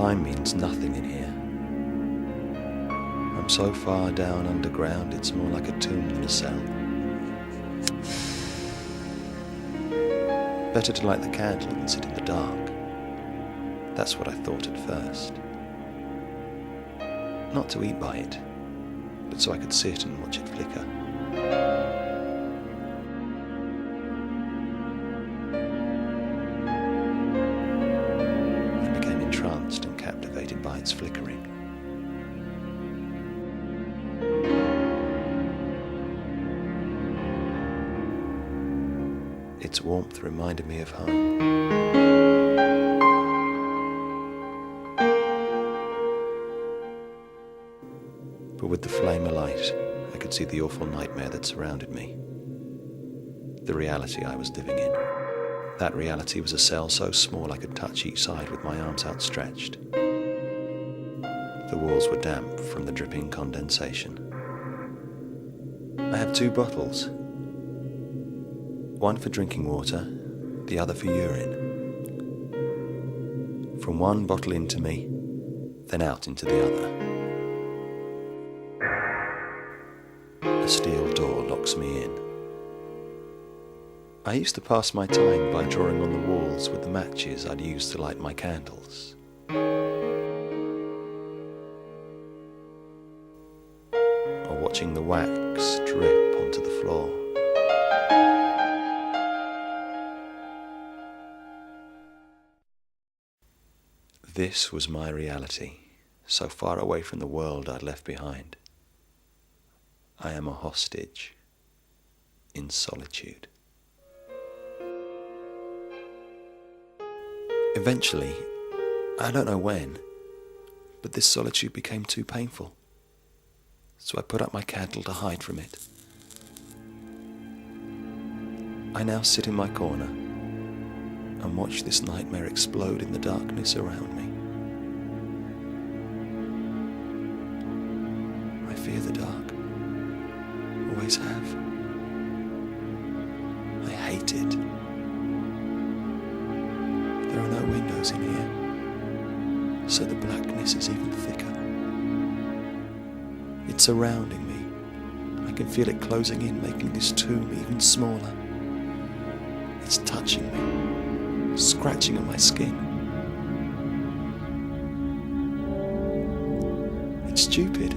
Time means nothing in here. I'm so far down underground, it's more like a tomb than a cell. Better to light the candle and sit in the dark. That's what I thought at first. Not to eat by it, but so I could sit and watch it flicker. I became entranced and captivated by its flickering. Its warmth reminded me of home. But with the flame alight, I could see the awful nightmare that surrounded me. The reality I was living in. That reality was a cell so small I could touch each side with my arms outstretched. The walls were damp from the dripping condensation. I have 2 bottles. One for drinking water, the other for urine. From one bottle into me, then out into the other. A steel door locks me in. I used to pass my time by drawing on the walls with the matches I'd used to light my candles. Or watching the wax drip onto the floor. This was my reality, so far away from the world I'd left behind. I am a hostage in solitude. Eventually, I don't know when, but this solitude became too painful, so I put up my candle to hide from it. I now sit in my corner and watch this nightmare explode in the darkness around me. I fear the dark. Always have. I hate it. There are no windows in here, so the blackness is even thicker. It's surrounding me. I can feel it closing in, making this tomb even smaller. It's touching me, scratching at my skin. It's stupid,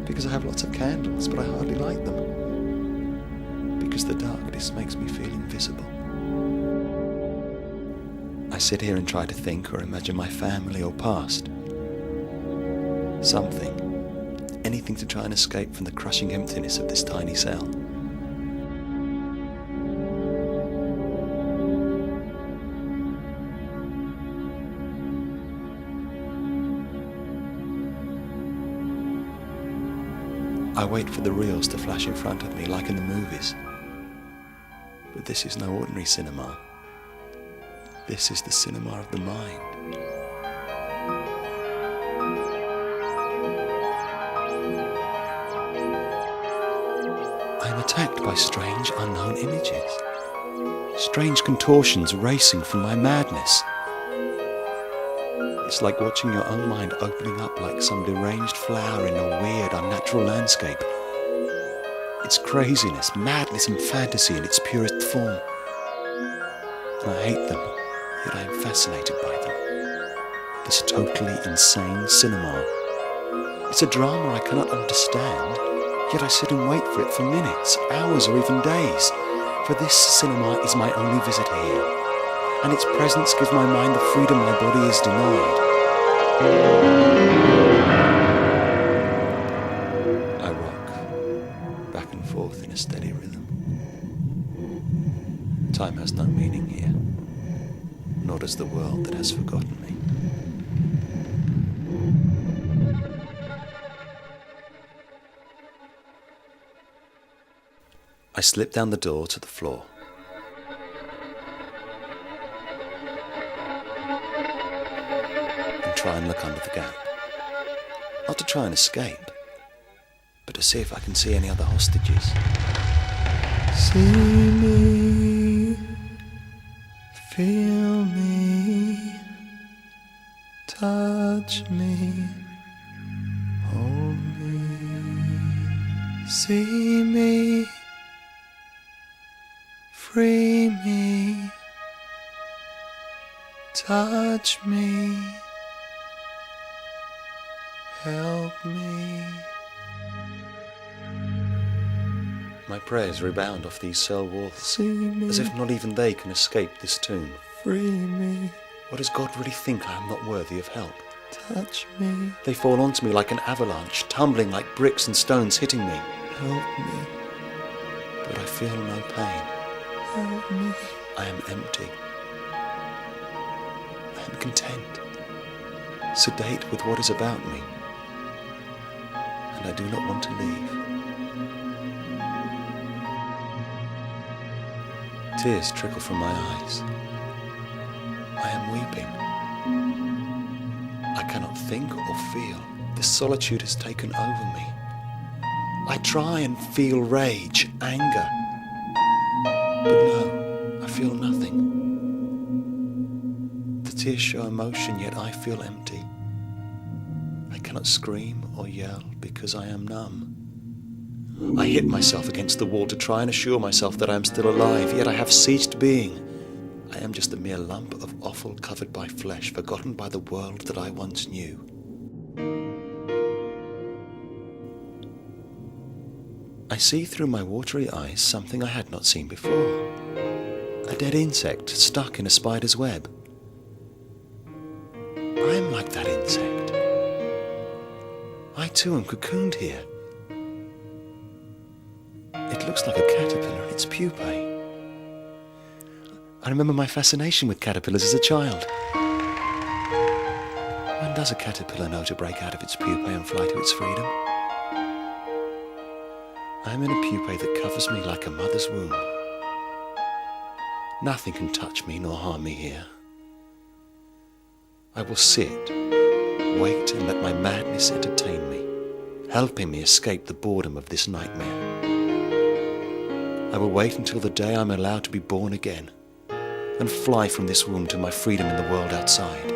because I have lots of candles, but I hardly light them. Because the darkness makes me feel invisible. I sit here and try to think or imagine my family or past. Something, anything to try and escape from the crushing emptiness of this tiny cell. I wait for the reels to flash in front of me like in the movies. But this is no ordinary cinema. This is the cinema of the mind. I am attacked by strange, unknown images. Strange contortions racing from my madness. It's like watching your own mind opening up like some deranged flower in a weird, unnatural landscape. It's craziness, madness and fantasy in its purest form. And I hate them, yet I am fascinated by them. This totally insane cinema. It's a drama I cannot understand, yet I sit and wait for it for minutes, hours or even days. For this cinema is my only visitor here, and its presence gives my mind the freedom my body is denied. I rock, back and forth in a steady rhythm. Time has no meaning here, nor does the world that has forgotten me. I slip down the door to the floor. Try and look under the gap. Not to try and escape, but to see if I can see any other hostages. See me, feel me, Touch me, hold me, see me, free me, touch me, help me. My prayers rebound off these cell walls, as if not even they can escape this tune. Free me. What does God really think I am not worthy of help? Touch me. They fall onto me like an avalanche, tumbling like bricks and stones hitting me. Help me. But I feel no pain. Help me. I am empty. I am content, sedate with what is about me, and I do not want to leave. Tears trickle from my eyes. I am weeping. I cannot think or feel. This solitude has taken over me. I try and feel rage, anger. But no, I feel nothing. The tears show emotion, yet I feel empty. I cannot scream or yell because I am numb. I hit myself against the wall to try and assure myself that I am still alive, yet I have ceased being. I am just a mere lump of offal covered by flesh, forgotten by the world that I once knew. I see through my watery eyes something I had not seen before. A dead insect stuck in a spider's web. I am like that insect. I too am cocooned here. It looks like a caterpillar in its pupae. I remember my fascination with caterpillars as a child. When does a caterpillar know to break out of its pupae and fly to its freedom? I am in a pupae that covers me like a mother's womb. Nothing can touch me nor harm me here. I will sit, wait, and let my madness entertain me, helping me escape the boredom of this nightmare. I will wait until the day I'm allowed to be born again and fly from this womb to my freedom in the world outside.